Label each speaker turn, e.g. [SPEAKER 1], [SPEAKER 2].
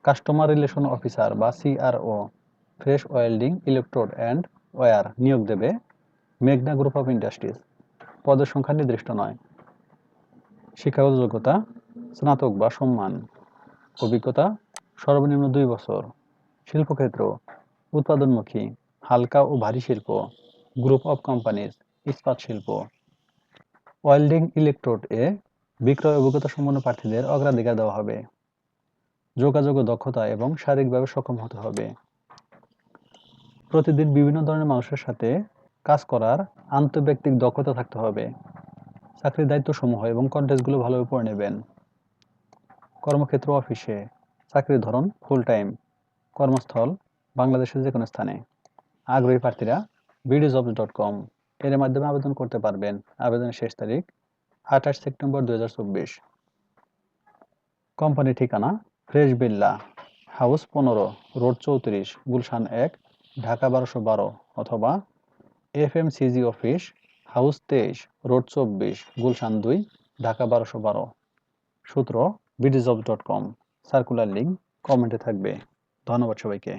[SPEAKER 1] Customer relation officer বা CRO fresh welding electrode and wire নিয়োগ দেবে মেঘনা গ্রুপ অফ ইন্ডাস্ট্রিজ। পদের সংখ্যা নির্দিষ্ট নয়। শিক্ষাগত যোগ্যতা স্নাতক বা সম্মান। অভিজ্ঞতা সর্বনিম্ন 2 বছর। শিল্পক্ষেত্র উৎপাদনমুখী, হালকা ও ভারী শিল্প, গ্রুপ অফ কোম্পানিজ, ইস্পাত শিল্প। ওয়েল্ডিং ইলেকট্রোড এ বিক্রয় অভিজ্ঞতা সম্পন্ন প্রার্থীদের অগ্রাধিকার দেওয়া হবে। যোগাযোগ ও দক্ষতা এবং শারীরিকভাবে সক্ষম হতে হবে। প্রতিদিন বিভিন্ন ধরনের মানুষের সাথে কাজ করার আন্তঃব্যক্তিক দক্ষতা থাকতে হবে। চাকরির দায়িত্বসমূহ এবং কন্টেস্টগুলো ভালোভাবে পড়ে নেবেন। কর্মক্ষেত্র অফিসে, চাকরির ধরন ফুল টাইম, কর্মস্থল বাংলাদেশের যে কোনো স্থানে। আগ্রহী প্রার্থীরা bdjobs.com এর মাধ্যমে আবেদন করতে পারবেন। আবেদনের শেষ তারিখ 28 সেপ্টেম্বর 2024। কোম্পানি ঠিকানা ফ্রেশ বিল্লা, হাউস 15, রোড 34, গুলশান 1, ঢাকা 1212, অথবা FMCG office, house 23, road 24, Gulshan 2, Dhaka 1212। সূত্র bdjobs.com। সার্কুলার লিঙ্ক কমেন্টে থাকবে। ধন্যবাদ সবাইকে।